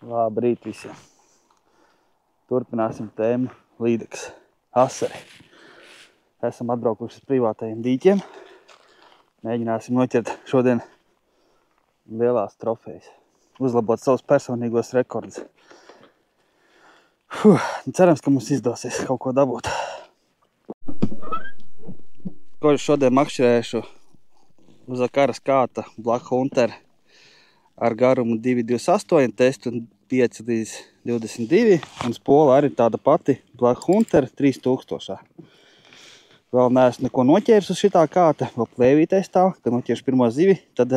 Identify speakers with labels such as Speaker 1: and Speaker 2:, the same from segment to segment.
Speaker 1: Labrīt visiem. Turpināsim tēmu līdeks. Asari. Esam atbraukuši uz privātajiem dīķiem. Mēģināsim noķert šodien lielās trofejas. Uzlabot savus personīgos rekordus. Cerams, ka mums izdosies kaut ko dabūt. Ko es šodien makšķerēšu uz akaras kāta Black Hunter ar garumu 2,28 testu un 5 līdz 22. Un spola arī tāda pati Black Hunter 3000. Vēl neesmu neko noķēris uz šitā kāta, vēl plēvītē stāv. Kad noķeršu pirmo zivi, tad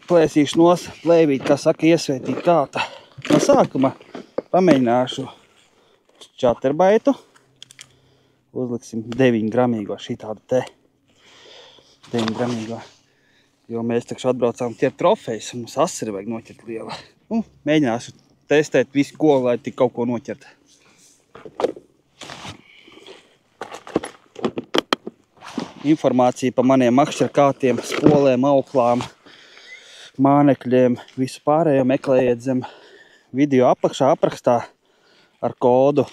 Speaker 1: plēsīšu nos plēvīt, kā saka, iesvētīt kāta. No sākuma pamēģināšu čaterbaitu. Uzliksim 9 gramīgo šī tādu te. 9 gramīgo. Jo mēs takšu atbraucām ķert trofejas un mums asari vajag noķert liela. Mēģināšu testēt visu ko, lai tik kaut ko noķert. Informācija par maniem makšķerkātiem, spolēm, auklām, mānekļiem, visu pārējo meklējiet zem video apakšā aprakstā ar kodu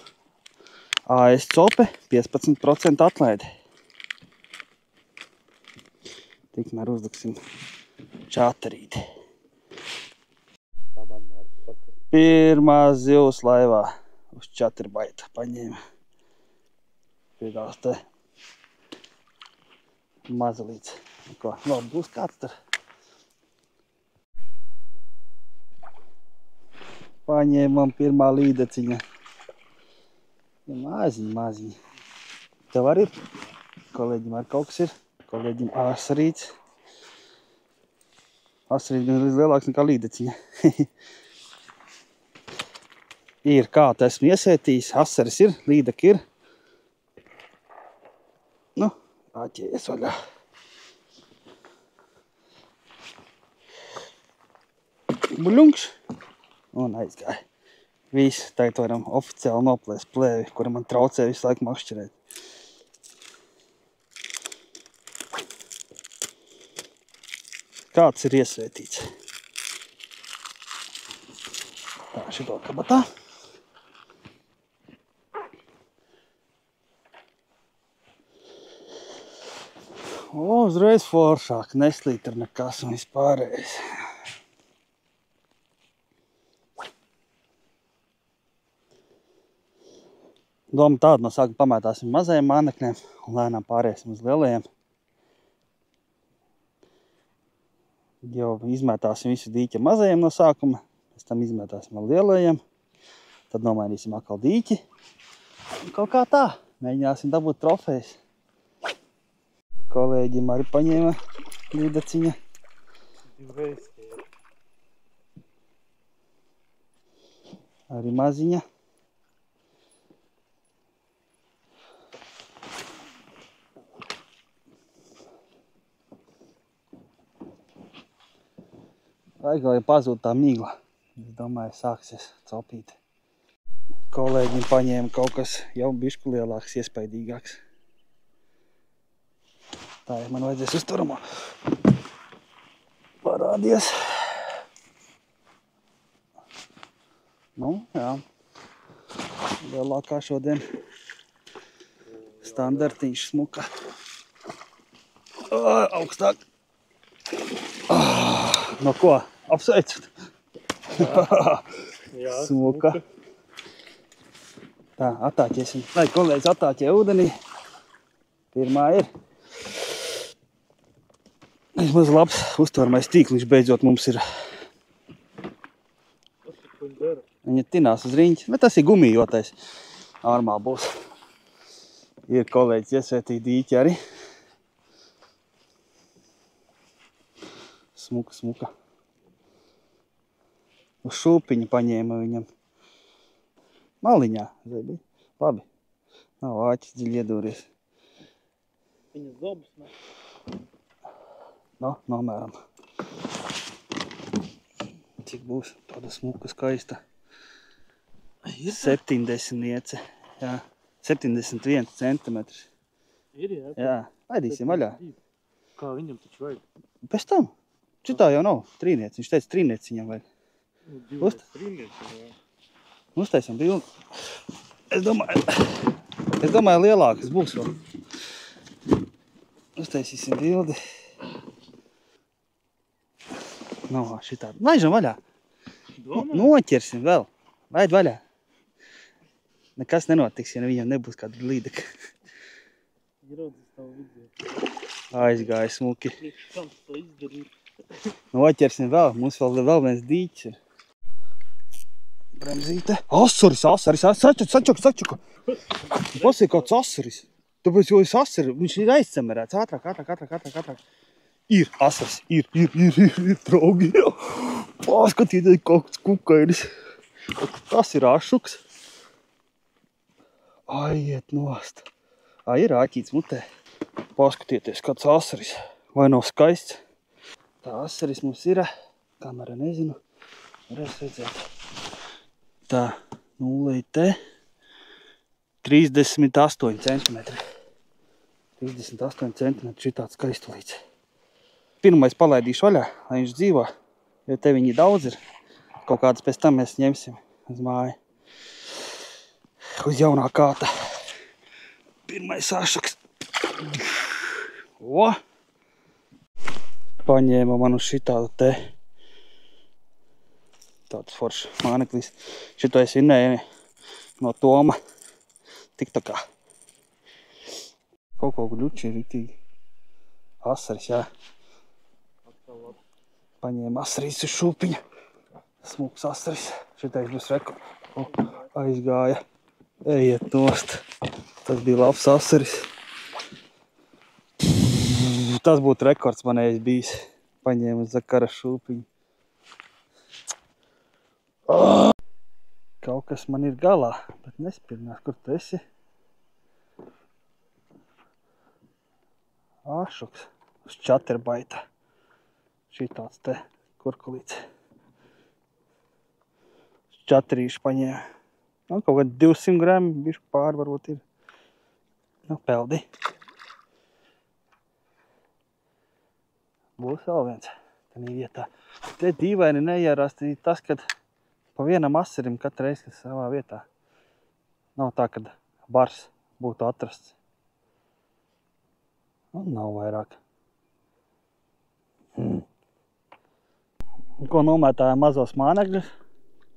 Speaker 1: ASCOPE 15% atlaidi. Tikmēr uzliksim čaterīti. Pirmā zivs laivā uz čaterbaita paņēma. Piedās te mazalīts. Ko, vēl būs kāds tur. Paņēmam pirmā līdeciņa. Maziņa. Tev arī ir? Kolēģim ar kaut kas ir. Kolēģim asarīts. Asarīts gan lielāks nekā līdeciņa. Ir kāta esmu iesētījis. Asaris ir, līdeki ir. Nu, āķējies vaļā. Buļunkš. Un aizgāja. Viss, tagad varam oficiāli noplēst plēvi, kura man traucē visu laiku makšķerēt. Kāds ir iesvētīts. Tā, šito kabatā. Uzreiz foršāk, neslīt ar nekas un vispārējais. Doma tāda, no sākuma pamētāsim mazajiem mānekļiem un lēnām pāriesim uz lielajiem. Jau izmētāsim visu dīķi mazajiem no sākuma, pēc tam izmētāsim vēl lielajiem. Tad nomainīsim atkal dīķi. Un kaut kā tā, mēģināsim dabūt trofejas. Kolēģim arī paņēma līdeciņa. Arī maziņa. Vajag pazūd tā mīgla. Es domāju, sāksies copīt. Kolēģim paņēma kaut kas jau bišku lielāks, iespaidīgāks. Tā ir, man vajadzēs uzturamo. Parādies. Nu, jā. Lielākā šodien standartiņš smuka. Augstāk. No ko? Apsveicat?
Speaker 2: Jā,
Speaker 1: smuka. Tā, attāķiesim. Lai kolēģis attāķē ūdenī. Pirmā ir. Vismaz labs uztvermais tīkliņš beidzot mums ir. Viņa tinās uz riņķi, bet tas ir gumījotais. Normāli būs. Ir kolēģis iesvētīt dīķi arī. Smuka. Uz šūpiņu paņēma viņam. Maliņā. Labi. Nav āķis dziļi iedūries.
Speaker 2: Viņas zobus, ne?
Speaker 1: No, nomēram. Cik būs tāda smuka, skaista. 70. Jā, 71 centimetrs.
Speaker 2: Ir, jā?
Speaker 1: Jā, aidīsim vaļā.
Speaker 2: Kā viņam taču vajag?
Speaker 1: Pēc tam. Šitā jau nav trīniec. Viņš teica, trīniec viņam vajag. Uztaisim bildi. Es domāju lielākas būs vēl. Uztaisīsim bildi. Šitādi. Laižam vaļā. Noķersim vēl. Laid vaļā. Nekas nenotiks, ja viņam nebūs kāda līdeka. Aizgāja smuki. Noķersim vēl. Mums vēl viens dīķis ir. Bremzīte. Asaris. Sačuka. Pasaka kāds asaris. Tāpēc jau es asari. Viņš ir aizcemerēts. Ātrāk. Ir asaris. Ir, draugi. Paskatieties, kāds kukainis. Tas ir ašuks. Aiet nost. Ir āķīts mutē. Paskatieties, kāds asaris. Vai nav skaists? Tā asaris mums ir. Kamera nezinu. Varēs redzēt. Tā, nulīte. 38 centimetri. 38 centimetri šitāds skaistulīts. Pirmais palaidīšu vaļā, lai viņš dzīvo. Jo te viņi daudz ir. Kaut kādas pēc tam mēs ņemsim uz māju. Uz jaunā kāta. Pirmais ašaks. Paņēma man uz šitādu te. Tāds foršs māneklis. Šito es vinnēju no Toma. TikTokā. Kaut gļuči ir ritīgi. Asaris, jā. Paņēma asaris uz šūpiņa. Smuks asaris. Šitais būs rekord. Aizgāja. Ejiet nost. Tas bija labs asaris. Tas būtu rekords manējais bijis. Paņēma uz zakara šūpiņu. Kaut kas man ir galā, bet nespirnās, kur tu esi. Ašuks uz čaterbaita. Šitāds te kurkulīts. Čaterīšu paņēma. Kaut kādi 200 grami, bišku pāri varbūt ir. Peldi. Būs vēl viens. Tanī vietā. Te dīvaini neiērāsti tas, kad pa vienam asarim katru reizi, kas savā vietā. Nav tā, kad bars būtu atrasts. Nav vairāk. Ko nomētājām mazos mānekļus.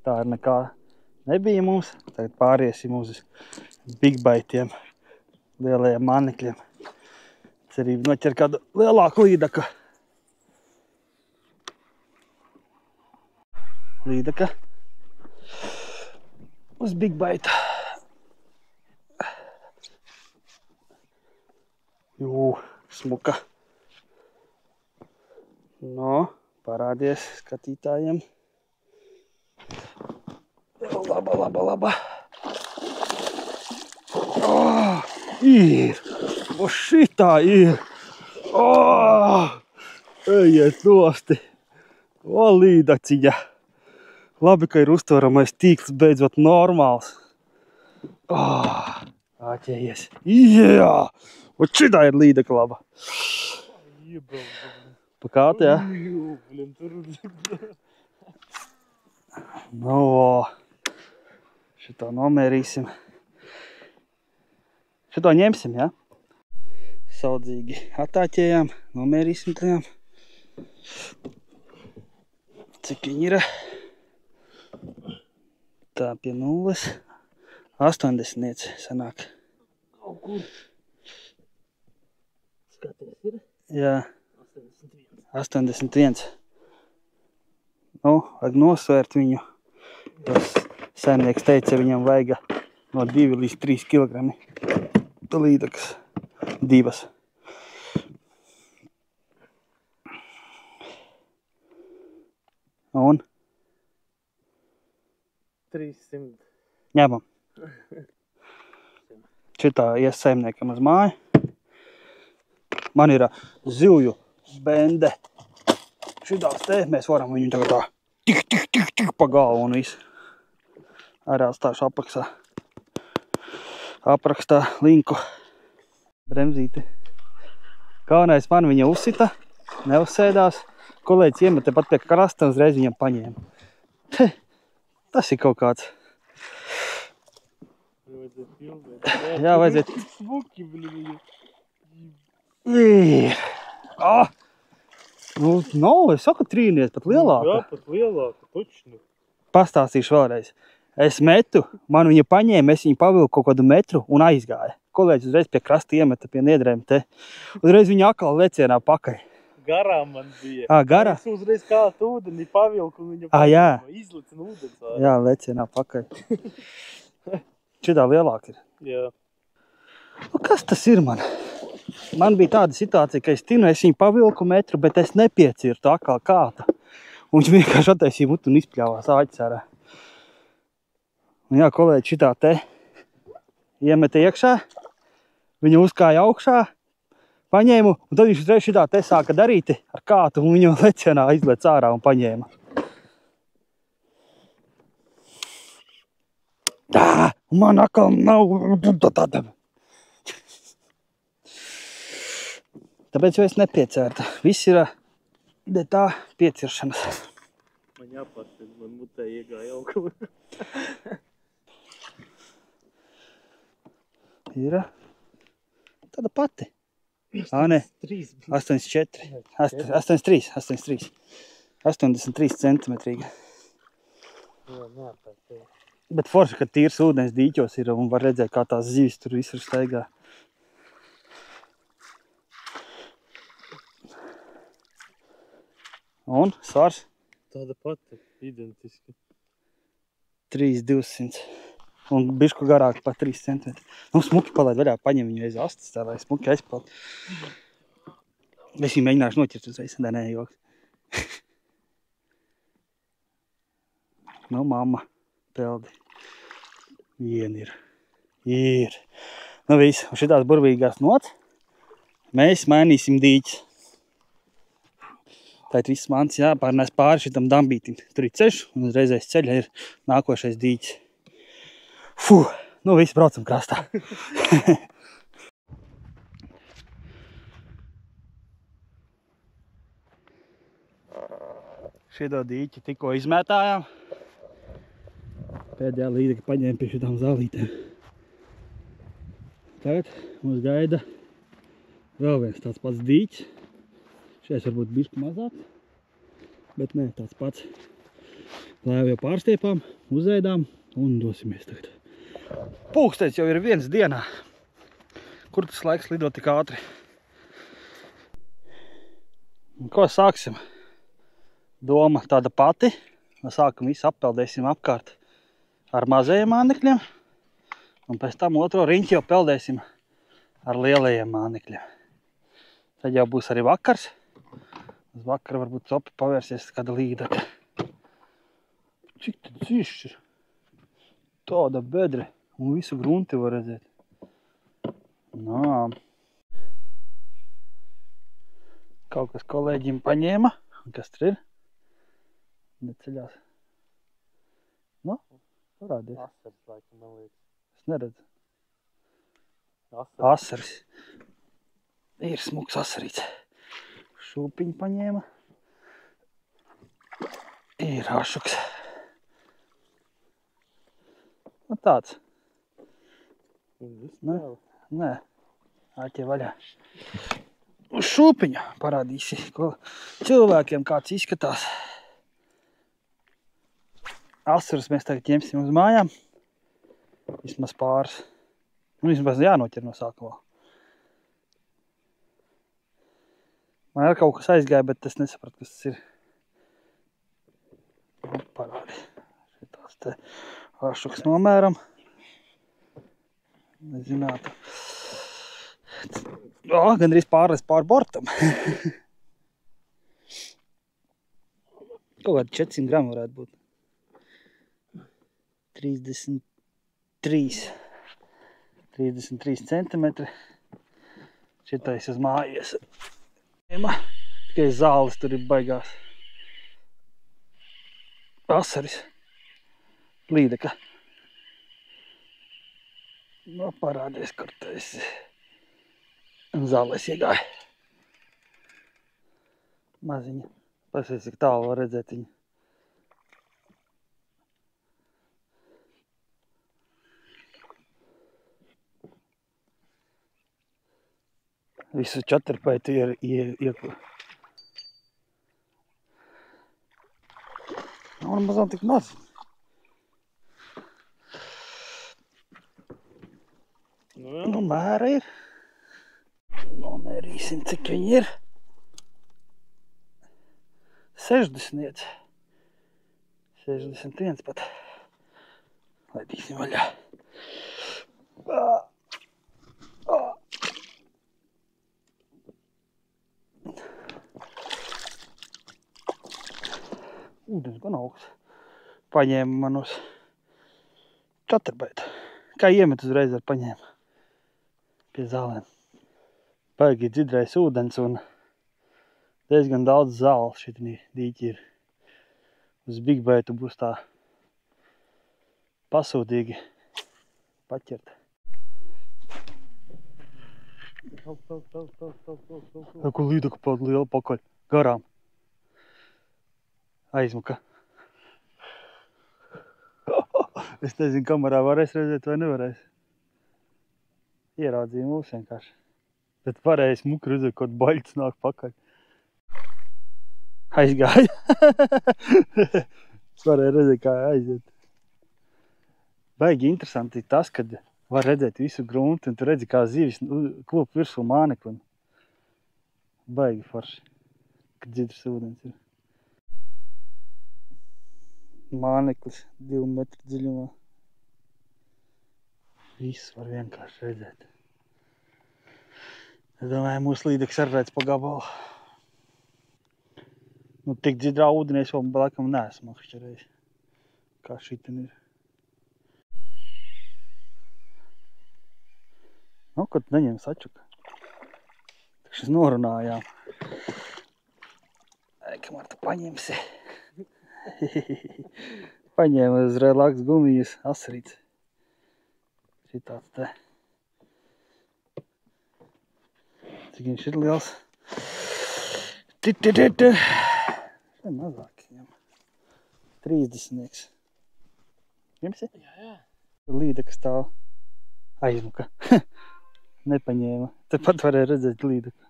Speaker 1: Tā ir nekā nebija mums. Tagad pāriesim uz big baitiem, lielajiem mānekļiem. Cerību noķer kādu lielāku līdaka. Līdaka. Uz big baita. Smuka. Parādies skatītājiem. Laba. Ir! Šitā ir! Ejiet nosti! Līdaciņa! Labi, ka ir uztveramais tīkls beidzot normāls. Āķējies. Jā! Šitā ir līdaka laba. Pa kātu, jā? Šito nomērīsim. Šito ņemsim, jā? Saudzīgi attāķējām, nomērīsim tajām. Cik viņi ir? Tā pie 0. 80 sanāk.
Speaker 2: Kaut kur. Skaties ir?
Speaker 1: Jā. 81. Vajag nosvērt viņu. Tas saimnieks teica, viņam vajag no 2 līdz 3 kilogrami. Līdakas. 2. Un?
Speaker 2: 300.
Speaker 1: Ņemam. Šitā ies saimniekam uz māju. Man ir zivju bende. Šitās te mēs varam viņu tagad tā tik pa galvu un visu. Arī atstāšu aprakstā linku. Bremzīti. Kaunais man viņa uzsita, neuzsēdās. Kolēģis iemeta pat pie krasta un uzreiz viņam paņēma. Tas ir kaut kāds.
Speaker 2: Vajadzētu filmēt.
Speaker 1: Jā, vajadzētu.
Speaker 2: Smuki, blīvi.
Speaker 1: Ir. Nu, nav, es saku trīniet, pat lielāka.
Speaker 2: Jā, pat lielāka, točni.
Speaker 1: Pastāstīšu vēlreiz. Es metu, man viņa paņēma, es viņu pavilku kaut kādu metru un aizgāja. Kolēģis uzreiz pie krasta iemeta pie niedrēm te. Uzreiz viņa atkal lecienā pakaļ.
Speaker 2: Garā man bija.
Speaker 1: Garā?
Speaker 2: Es uzreiz kātu ūdeni pavilku un viņa
Speaker 1: jā.
Speaker 2: izlicina ūdens.
Speaker 1: Jā, lecienā pakaļ. Šitā lielāk ir.
Speaker 2: Jā.
Speaker 1: Nu, kas tas ir man? Man bija tāda situācija, ka es viņu pavilku metru, bet es nepiecirtu atkal kāta. Un viņš vienkārši attaisīja mutu un izpļāvās āķis ārā. Un jā, kolēģi, šitā te iemeta iekšā, viņa uzkāja augšā, paņēmu, un tad viņš uzreiz šitā te sāka darīt ar kātu, un viņu lecienā izlec ārā un paņēma. Man atkal nav. Tāpēc jau es nepiecērtu. Viss ir tā pieciršanas.
Speaker 2: Man jāpārsteidz, man mutē iegāja augumā.
Speaker 1: Ir tāda pati. Ne, 84. 83. 83 centimetrīga.
Speaker 2: Jā, neapārsteidz.
Speaker 1: Bet forši, ka tīrs ūdens dīķos ir un var redzēt, kā tās zivis tur visur staigā. Un svars?
Speaker 2: Tāda pati, identiska.
Speaker 1: 3,200. Un bišku garāk pa 3 cm. Nu, smuki palaid vaļā, paņem viņu aiz astes, tā lai smuki aizpald. Es viņu mēģināšu noķert uzreiz, nē, joks. Nu, mamma, peldi. Vien ir. Nu, viss. Un šitās burvīgās nots mēs mainīsim dīķis. Tātad viss mans jāpārnēs pāri šitam dambītim. Tur ir ceļš, un uzreiz aiz ceļa ir nākošais dīķis. Nu viss, braucam krastā. Šito dīķi tikko izmētājām. Pēdējā līdeka paņēma pie šitām zālītēm. Tagad mums gaida vēl viens tāds pats dīķis. Šeit varbūt bišku mazāk, bet nē, tāds pats. Lēvu jau pārstiepām, uzēdām un dosimies tagad. Pulkstenis jau ir 1 dienā. Kur tas laiks lido tik ātri? Un ko sāksim? Doma tāda pati. No sākuma visu appeldēsim apkārt ar mazajiem mānekļiem. Un pēc tam otro riņķi jau peldēsim ar lielajiem mānekļiem. Tad jau būs arī vakars. Uz vakara varbūt topi pavērsies kāda līdaka. Cik tad dzišs ir? Tāda bedre. Un visu grunti var redzēt. Nā. Kaut kas kolēģim paņēma. Kas tur ir? Neceļās. Nu, parādies.
Speaker 2: Asaris, laikam, man liekas.
Speaker 1: Es neredzu.
Speaker 2: Asaris.
Speaker 1: Asaris. Ir smuks asarīts. Šūpiņu paņēma. Ir ašuks. Nu tāds. Nē. Āķie vaļā. Uz šūpiņu parādīsi, ko cilvēkiem kāds izskatās. Asarus mēs tagad ņemsim uz mājām. Vismaz pāris. Nu, vismaz jānoķer no sākumā. Man ir kaut kas aizgāja, bet es nesapratu, kas tas ir. Parādi. Šitās te ašuks nomēram. Nezinātu. Gandrīz pārlis pār bortam. Kaut kādi 400 gramu varētu būt. 33 centimetri. Šitais uz mājies. Tikai zāles tur ir baigās. Asaris. Līdeka. Nu, parādies, kur tu esi. Un zālēs iegāja. Maziņa. Pasies, cik tālu var redzēt viņu. Visu čatrpaitu iekur. Nav nemaz tik maz. Nu, mēra ir. Nomērīsim, cik viņi ir. 60. 61 pat. Laidīsim vaļā. Ūdens gan augsts. Paņēma man uz čatrbaitu. Kā iemet uzreiz ar paņēma. Pie zālēm. Baigi dzidrais ūdens un diezgan daudz zāles šitinī dīķi ir. Uz bigbaitu būs tā pasūtīgi paķert. Ko līdaku pat liela pakaļ. Garām. Aizmuka. Es nezinu, kamerā varēs redzēt vai nevarēs. Ieraudzīja mūs vienkārši. Bet varēja smuki redzēt, kaut baļķis nāk pakaļ. Aizgāja. Varēja redzēt, kā aiziet. Baigi interesanti tas, kad var redzēt visu grunti, un tu redzi, kā zivis klūp virsū mānekli. Baigi forši, kad dzidrs ūdens ir. Māneklis 2 metru dziļumā. Viss var vienkārši redzēt. Es domāju, mūsu līdeklis arī redz pa gabalu. Nu, tik dzidrā ūdenī es vēl laikam neesmu makšķerējis. Kā šitin ir. Nu, kad neņem sačuka. Tak šis norunājām. Kamēr tu paņemsi. Paņēma uz relaks gumijas asrīts. Šitāds te. Cik viņš ir liels. Šai mazāk viņam. 30. Ņemsi?
Speaker 2: Jā.
Speaker 1: Līdeka stāv. Aizmuka. Nepaņēma. Tepat varēja redzēt līdeku.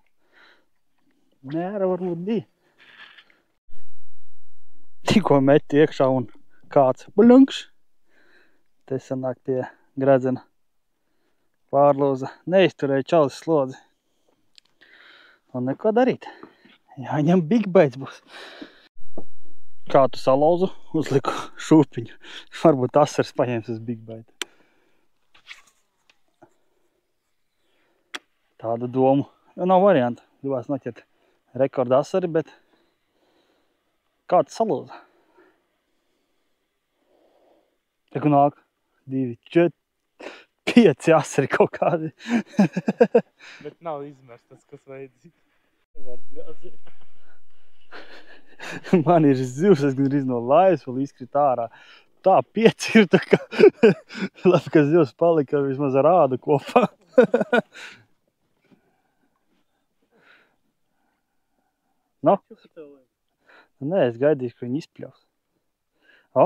Speaker 1: Mēra varbūt bija. Tikko meti iekšā un kāds buļunkš. Te sanāk pie gredzena. Pārlūza. Neizturēja čalis slodzi. Un neko darīt. Jāņem bigbaits būs. Kā tu salauzu? Uzliku šūpiņu. Varbūt asars paņems uz bigbaitu. Tādu domu. Jo nav variantu. Gribās noķert rekordu asari, bet kāds salūza. Teku nāk 2, 4, 5 asari kaut kādi.
Speaker 2: Bet nav izmestas, kas vajadzīgs.
Speaker 1: Man ir zivs, es gandrīz no laivas vēl izkrit ārā. Tā 5 ir tā kā. Labi, ka zivs palika vismaz ar ādu kopā. No? Nē, es gaidīšu, ka viņi izpļaus. O,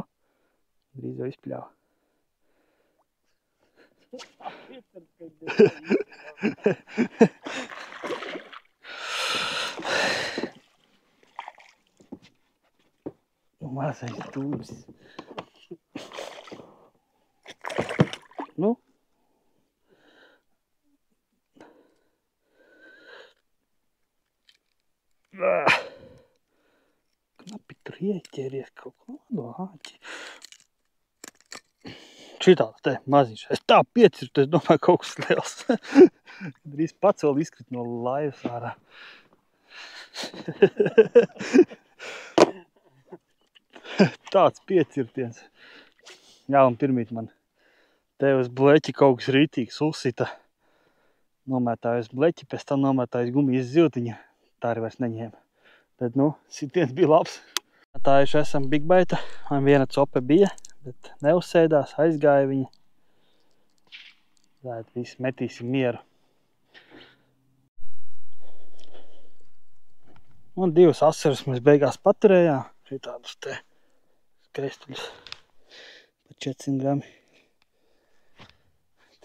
Speaker 1: drīz jau izpļāva. Mazais tūbis. Nu? Knapi tur ieķēries kaut ko no āķi. Šitāds te maziņš. Es tā 5 ir, es domāju, kaut kas liels. Drīz pats vēl izkrit no laivas ārā. Tāds 5 ir tiens. Jā, un pirmīt man te uz bleķi kaut kas rītīgs uzsita. Nomētāju uz bleķi, pēc tam nomētāju gumijas ziltiņa. Tā arī vairs neņēma. Bet, nu, sitiens bija labs. Tājuši esam bigbaita. Man viena cope bija, bet neuzsēdās, aizgāja viņa. Tātad visi metīsim mieru. Un 2 asarus mēs beigās paturējām. Šitādus te skaistuļus. Pa 400 grami.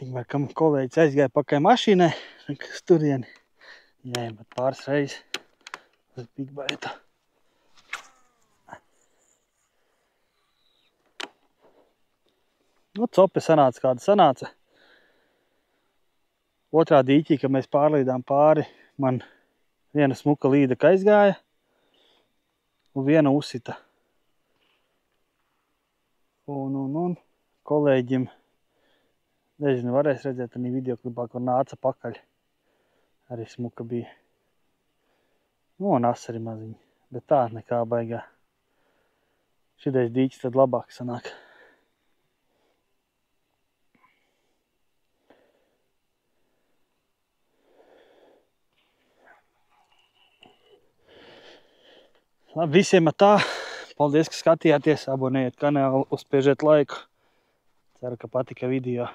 Speaker 1: Tikmēr, kam kolēģis aizgāja pakaļ mašīnai, kas turieni. Ņēmat pāris reizes uz bigbaitu. Nu, cope sanāca kāda sanāca. Otrā dīķī, kad mēs pārlīdām pāri, man viena smuka līdeka aizgāja un viena uzsita. Un kolēģim, nezinu, varēs redzēt arī videoklipā, kur nāca pakaļ. Arī smuka bija. Nu, un asari maziņi, bet tā nekā baigā. Šitais dīķis tad labāk sanāk. Labi, visiem tā. Paldies, ka skatījāties. Abonējiet kanālu, uzspiežiet laiku. Ceru, ka patika video.